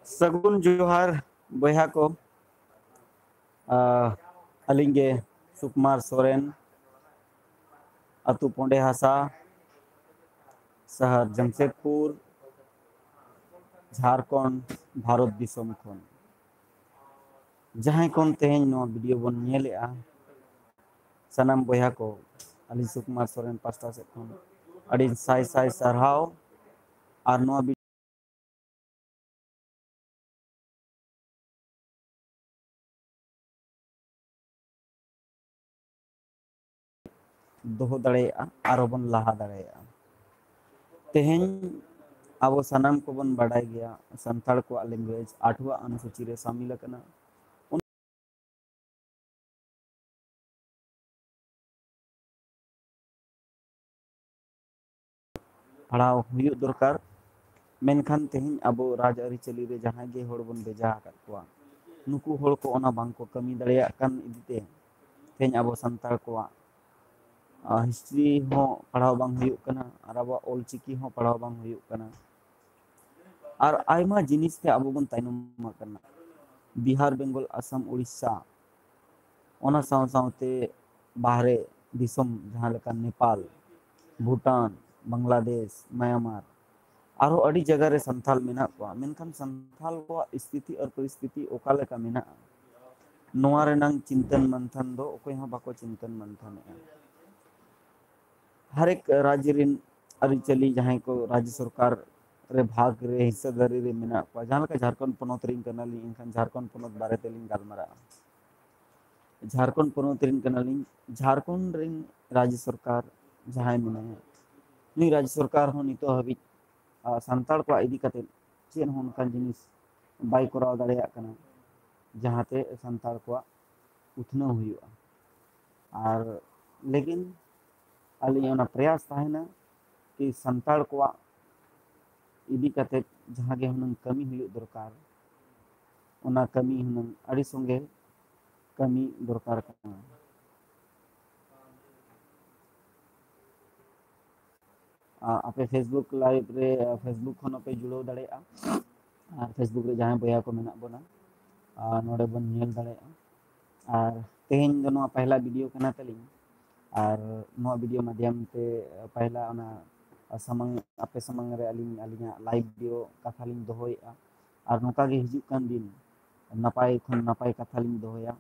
सगुन जोहार बया को अलिंगे सुकुमार सोरेन अतु पोंडे हासा शहर जमशेदपुर झारखंड भारत दिसोम खन जहां कोन तेहें नो वीडियो बन नेलेआ सनाम बया को अली सुकुमार सोरेन पास्टा से खन अड़ी साई साई सरहाव और नो दोहो दड़ेया आरो बन लाहा दड़ेया तेहें अब सनाम को बन बाडाय गया संथाल को लैंग्वेज 8वां अनुसूची रे शामिल करना पढ़ाव हुई दरकार मेनखान तेहें अब राज आरी चली रे जहां गे होड़ बन बेजा आकात कोआ नुकु होड़ को ओना बांग को कमी दड़ेया कान इदिते तेहें अब संताल को हिस्ट्री हो पढ़ाव बांग हुई कना और अब ओल चिकी हो पढ़ाव बांग हुई कना और आयमा जिनिस ते अब बन ताइनम कना बिहार बेंगल असम उड़ीसा ओना साव सावते बाहरे दिसम जहां लेका नेपाल भूटान बांग्लादेश म्यांमार आरो अड़ी जगह रे संथाल मेना को मेनखान संथाल को स्थिति और परिस्थिति ओका लेका मेना नोआ रेनांग चिंतन मंथन दो ओकोय हो बाको चिंतन मंथन हर एक राज्य रिन अरिचली जहां को राज्य सरकार रे भाग रे हिस्सेदारी रे मेना को जहां का झारखंड पनोत रिन कनाली इनखान झारखंड पनोत बारे तेलिन गालमारा झारखंड पनोत रिन कनाली झारखंड रिन राज्य सरकार जहां मेना नी राज्य सरकार हो नितो हबी संताल को इदी कते चेन हो उनकान जिनिस बाई कराव दाड़ेया कना जहांते संताल को उथना हुआ और लेकिन अली ओना प्रयास ताहेना कि संताल को इदी कते जहां गे हुनंग कमी हुई दरकार ओना कमी हुनंग अड़ी संगे कमी दरकार कना आपे फेसबुक लाइव रे फेसबुक खन पे जुड़ो दाड़ेया और फेसबुक रे जहां बया को मेना बोना नोडे बन नेल दाड़ेया और तेहें दो नोआ पहला वीडियो कना तलिंग और नोआ वीडियो माध्यम ते पहला ओना समंग आपे समंग रे अलिंग अलिंगा लाइव वीडियो कथा लिंग दोहोया और नोका गे हिजुक कान दिन नपाय खन नपाय कथा लिंग दोहोया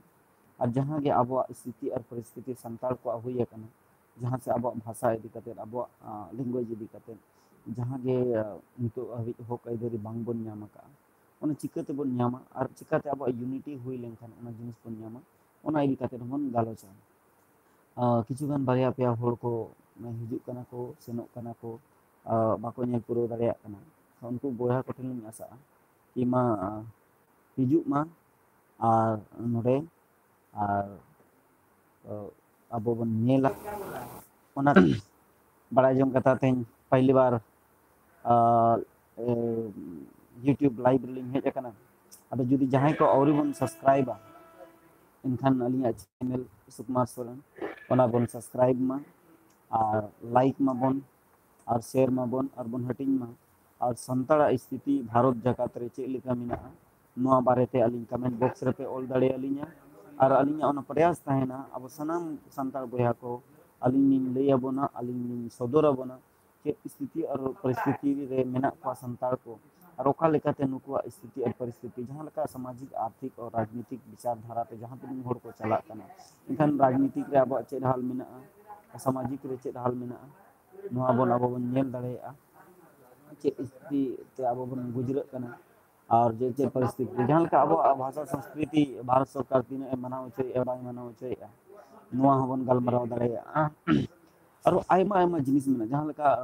और जहां गे अब स्थिति और परिस्थिति संताल को हुई कना जहां से अब भाषा इदी कते अब लैंग्वेज इदी कते जहां गे नितो हबी होक अइदारी बांग बन न्यामा का ओना चिकाते बन न्यामा और चिकाते अब यूनिटी हुई लेनखान ओना जिनिस बन न्यामा ओना इदी कते बन गालोचा किछुगान बारिया पेया होड़ को हिजुक कना को सेनोक कना को बाको नेल पुरो दाड़ेया कना उनको बोया को ठेन लिंग आसा कि मा हिजुक मा और नोडे और अब बन नेला ओना बड़ा जम कथा तेन पहली बार यूट्यूब लाइव लिंग हेज कना अब जुदी जहां को औरी बन सब्सक्राइबा इनखान अलिया चैनल सुकुमार सोरेन ओना बन सब्सक्राइब मा और लाइक मा बन और शेयर मा बन और बन हटिंग मा और संताड़ा स्थिति भारत जगत रे चे लेका मिना नोआ बारेते अलिंग कमेंट बॉक्स रे पे ऑल दाड़े अलिया और अलिया ओना प्रयास ताहेना अब सनाम संताड़ बया को अलिंग लई अबोना अलिंग सदर अबोना चे स्थिति और परिस्थिति रे मेना को संताड़ को और ओका लेकाते नुकुआ स्थिति और परिस्थिति जहां लेका सामाजिक आर्थिक और राजनीतिक विचारधारा पे जहां पे होड़ को चला कना इनखान राजनीतिक रे अब चे हाल मेना सामाजिक रे चे हाल मेना नोआ बन अब बन नेल दाड़ेया चे स्थिति ते अब बन गुजर कना और जे चे परिस्थिति जहां लेका अब भाषा संस्कृति भारत सरकार तीन मनाव चे एबाई मनाव चे नोआ हबन गलमराव दाड़ेया और आयमा आयमा जिनिस मेना जहां लेका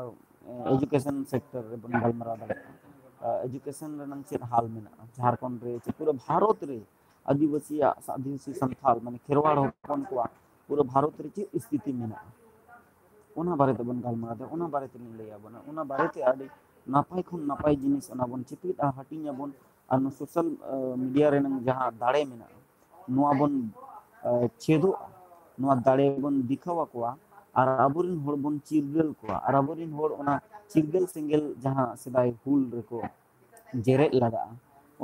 एजुकेशन सेक्टर रे बन गलमराव दाड़ेया एजुकेशन रनंग चे हाल मेना झारखंड रे चे पूरा भारत रे आदिवासी संथाल माने खेरवाड़ होपन को पूरा भारत रे चे स्थिति मेना ओना बारे ते बन गलमराव दे ओना बारे ते लैया बना ओना बारे ते आडी नापाय खन नापाय जिनिस ओना बन चिपित हटिंग बन और सोशल मीडिया रे नंग जहां दाड़े मेना नोआ बन चेदो नोआ दाड़े बन दिखावा को और अबुरिन होड़ बन चिरगल को और अबुरिन होड़ ओना चिरगल सेंगल जहां सदाय हुल रे को जेरे लगा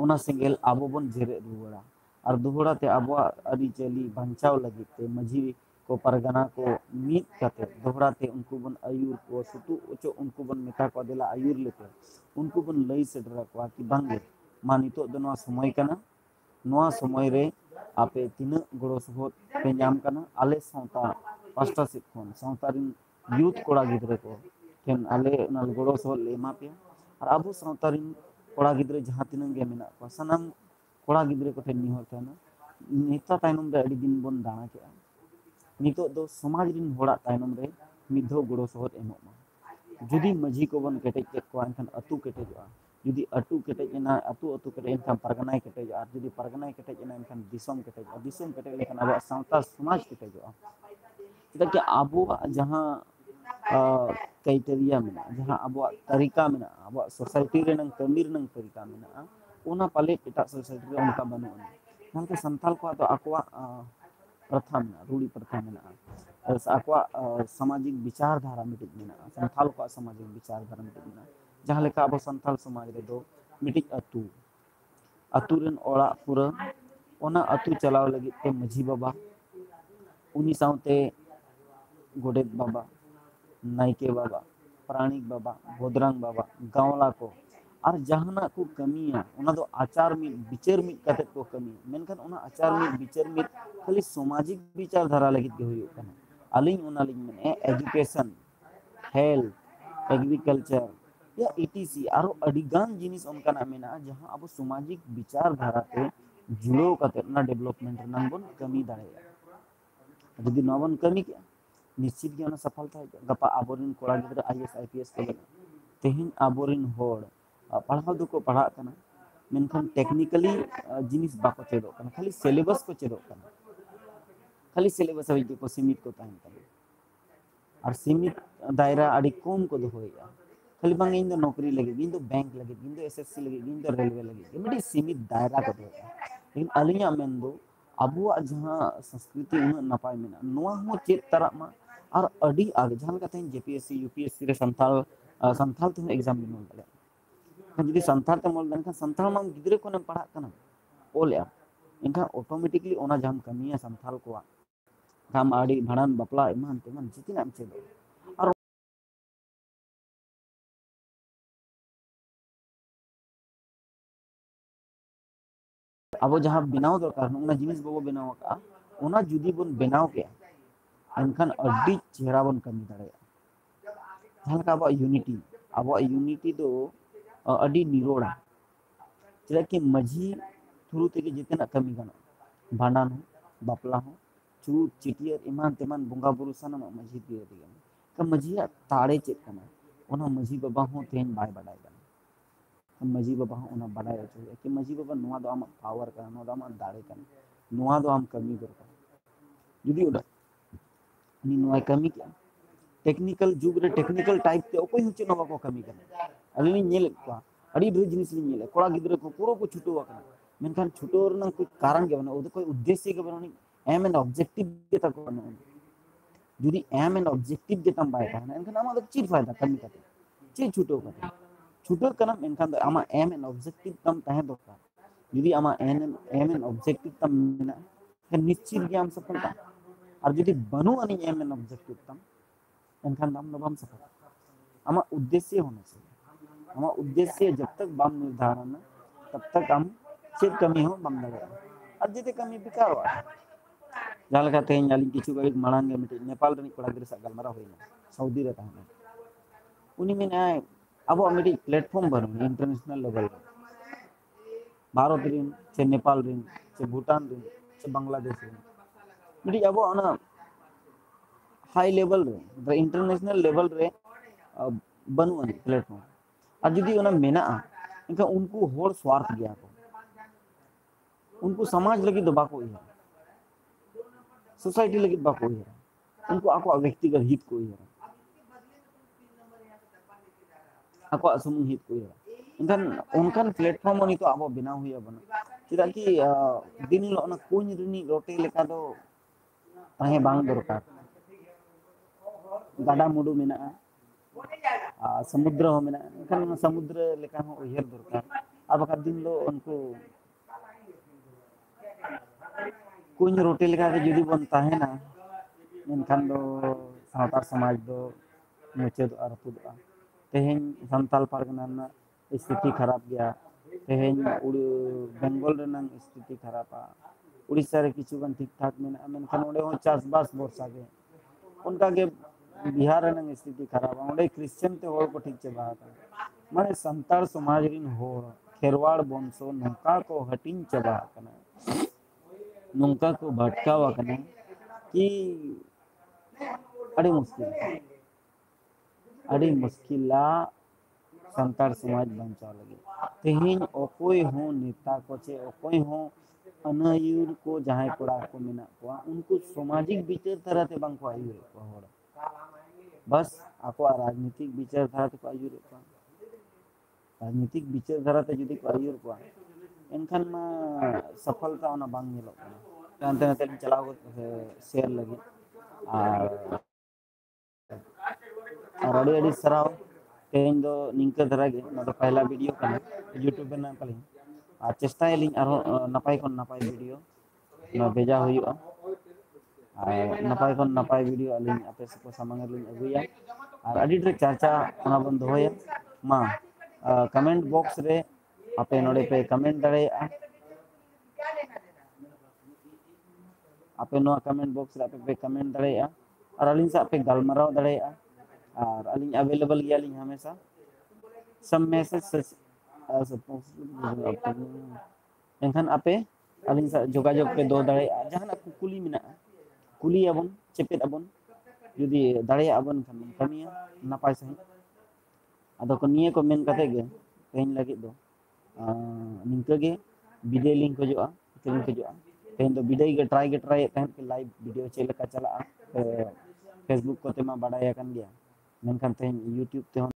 ᱚᱱᱟ ᱥᱮᱸᱜᱮᱞ ᱟᱵᱚ ᱵᱚᱱ ᱡᱮᱨᱮᱫ ᱨᱩᱣᱟᱹᱲᱟ ᱟᱨ ᱫᱚᱦᱲᱟ ᱛᱮ ᱟᱵᱚᱣᱟᱜ ᱟᱹᱨᱤᱪᱟᱹᱞᱤ ᱵᱟᱧᱪᱟᱣ ᱞᱟᱹᱜᱤᱫ ᱛᱮ ᱢᱟᱹᱡᱷᱤ को परगना को मीत करते दोहराते उनको बन आयुर को सुतु ओचो उनको बन मेता को देला आयुर लेते उनको बन लई सेटर को कि बांगे मा नितो दो नवा समय कना नवा समय रे आपे तीन गड़ो सहोत पे नाम कना आले सावता पास्टा से फोन सावता रिन यूथ कोड़ा गिदरे को केन आले ना गड़ो सहोत ले मा पे और अबो सावता रिन कोड़ा गिदरे जहां तीन गे मेना को सनम कोड़ा गिदरे को ठेन निहर थाना नेता ताइनम रे अडी दिन बन दाना के नितो दो समाज रिन होड़ा ताइनम रे मिधो गड़ो सहोत एमोग मा जुदी मझी को बन केटेज के को एनखान अतु केटेजवा जुदी अतु केटेज ना अतु अतु केटेज एनखान परगनाय केटेज और जुदी परगनाय केटेज ना एनखान दिसम केटेज दिसम केटेज लेखान अब सावता समाज केटेजवा चेदा कि आबो जहां क्राइटेरिया में जहां अब तरीका में अब सोसाइटी रे नंग कमी रे नंग तरीका में ओना पाले एटा सोसाइटी रे उनका बनो नाते संथाल को तो आकवा प्रथा में रूढ़ी प्रथा में आकवा सामाजिक विचारधारा मिटिज में संथाल को सामाजिक विचारधारा मिटिज में जहां लेका अब संथाल समाज रे दो मिटिज अतु अतु रेन ओड़ा पूरा ओना अतु चलाव लगी ते मझी बाबा उनी साउते गोडेत बाबा नाइके बाबा प्राणिक बाबा बोदरांग बाबा गावला को और जहाना को कमिया उना दो आचार में विचार में कते को कमी मेनखान उना आचार में विचार में खाली सामाजिक विचारधारा लगी के हुई कना अलिंग उना लिंग में एजुकेशन हेल्थ एग्रीकल्चर या ईटीसी आरो अडिगान जिनिस उनका ना मेना जहां अब सामाजिक विचारधारा पे जुड़ो कते ना डेवलपमेंट नंबन कमी दाड़ेया यदि नवन कमी के निश्चित के सफलता गपा आबोरिन कोड़ा गिदरा आईएएस आईपीएस को तेहिन आबोरिन होड़ पढ़ाव दो को पढ़ा कना मेनखान टेक्निकली जिनिस बाको चेदो कना खाली सिलेबस को चेदो कना खाली सिलेबस हबी को सीमित को ताहन कना और सीमित दायरा अड़ी कम को दोहोया खाली बांग इन दो नौकरी लगे इन दो बैंक लगे इन दो एसएससी लगे इन दो रेलवे लगे मिडी सीमित दायरा को दोहोया लेकिन अलिया मेन दो अबुआ जहां संस्कृति उन नपाय मेना नोआ हो चेत तरह मा और अड़ी आगे जहां कते जेपीएससी यूपीएससी रे संथाल संथाल ते एग्जाम दिनो दले जदि संथाल ते मोल देन संथाल मा गिदरे को न पढ़ा कना ओलया इनका ऑटोमेटिकली ओना जाम कमिया संथाल को काम आड़ी भाड़ान बपला ईमान तेमान जितिना हम चेदो और अब जहां बिनाव दरकार उना जिनिस बबो बिनाव का उना जुदी बन बिनाव के एनखान अड्डी चेहरा बन कमी दाड़े जहां का अब यूनिटी दो अड्डी निरोड़ा चेदा कि मझी थ्रू ते जितना कमी गानो भांडान हो बापला हो चूत चिटियर ईमान तेमान बोंगा बुरु सानम मझी दिए दिए का मझिया ताड़े चेक कना ओना मझी बाबा हो तेन बाय बडाय कना मझी बाबा हो ओना बडाय अचो कि मझी बाबा नोआ दो आम पावर कना नोआ दो आम दाड़े कना नोआ दो आम कमी दरकार जुदी ओडा नि नोआ कमी के टेक्निकल जुग रे टेक्निकल टाइप ते ओकोय हुचे नोआ को कमी कना अली नेल को अड़ी ढेर जिनिस li नेल कोड़ा गिदरे को पूरा को छुटो कना मेनखान छुटो रना कोई कारण के बना ओदे कोई उद्देश्य के बना एम एंड ऑब्जेक्टिव के तक बना जुदी एम एंड ऑब्जेक्टिव के तम बाय कहना एनखान आमा दो चीज फायदा कमी कते चीज छुटो कते छुटो कना एनखान आमा एम एंड ऑब्जेक्टिव तम तहे दरकार जुदी आमा एम एंड ऑब्जेक्टिव तम मेना निश्चित ज्ञान सफलता और जुदी बनु अनि एम एंड ऑब्जेक्टिव तम एनखान दाम नबम सफल आमा उद्देश्य होना चाहिए आमा उद्देश्य जब तक बाम निर्धारण तब तक हम चेक कमी हो बम लगे और जदि कमी बिकार हो जहां लगा तेन याली किछु गई मांग मिटे नेपाल रे कोड़ा गिर सा गलमरा होइना सऊदी रे ताहना उनी में अब मिटे प्लेटफॉर्म बनो इंटरनेशनल लेवल भारत रिन से नेपाल रिन से भूटान रिन से बांग्लादेश रिन मिटे अब ओना हाई लेवल रे इंटरनेशनल लेवल रे बनु अनि प्लेटफॉर्म और जदि ओना मेना इनका उनको होड़ स्वार्थ गया को उनको समाज लगी दो बाको है सोसाइटी लगी बाको है उनको आको व्यक्तिगत हित को है आको समूह हित को है इनखान उनखान प्लेटफॉर्म नि तो अब बिना हुई बना चेदा कि दिन लो ना कुñ रिनी रोटे लेका दो ताहे बांग दरकार गाडा मुडू मेना समुद्र हो मेना इनखान समुद्र लेका हो उहर दरकार अब बखा दिन लो उनको कुछ रोटी लेका के जुदी बन ताहेना मेनखान दो सावतार समाज दो मुचाद और रपुदोगा तेहेन संताल पारगना रना स्थिति खराब गया तेहेन बेंगल रना स्थिति खराबा उड़ीसा रे किछुगान ठीक ठाक मेना मेनखान ओंडे हो चासबास बरसा गे उनका के बिहार रना स्थिति खराबा ओंडे क्रिश्चियन ते होर को ठीक चबा माने संताल समाज रिन होर खेरवाड़ बंशो नौका को हटिंग चबा कना नौका को भटकावा कना कि अड़ी मुश्किला संताल समाज बंचाव लगे तेहेन अकोय हो नेता को चे अकोय हो अनायुर को जहां कोड़ा को मेना को उनको सामाजिक विचारधारा ते बांग को आयुर को होड़ बस आको राजनीतिक विचारधारा ते को आयुर को राजनीतिक विचारधारा ते जुदी को आयुर को एनखान मा सफलता ओना बांग नेलो अंते नते चलाव शेयर लगे और अड़ी सराव तेहेन दो निंका धरा गे ना तो पहला वीडियो कना यूट्यूब बना कली आ चेष्टा एलिन आरो नपाय कोन नपाय वीडियो ना भेजा हुयुआ नपाय कोन नपाय वीडियो अलिन आपे को सामने लिन अगुया और अड़ी रे चर्चा ओना बन दोया मा कमेंट बॉक्स रे आपे नोडे पे कमेंट दाड़ेया आपे नो कमेंट बॉक्स रे आपे पे कमेंट दाड़ेया और अलिन सा पे गलमाराव दाड़ेया और अलिन अवेलेबल गया लिन हमेशा सब मैसेज एनखान आपे अलिन सा जोगाजोग पे दो दाड़ेया जहाना कुली मिना कुली अबन चेपेद अबन जुदी दाड़ेया अबन खान कमिया नापाय सही आदो को निये को मेन कते गे तेन लगे दो निंका गे वीडियो लिंक खोजोआ लिंक खोजोआ तेन दो वीडियो गे ट्राई तहन के लाइव वीडियो चेलका चला फेसबुक को तेमा बाडाया कान गया मेनखान तेन यूट्यूब ते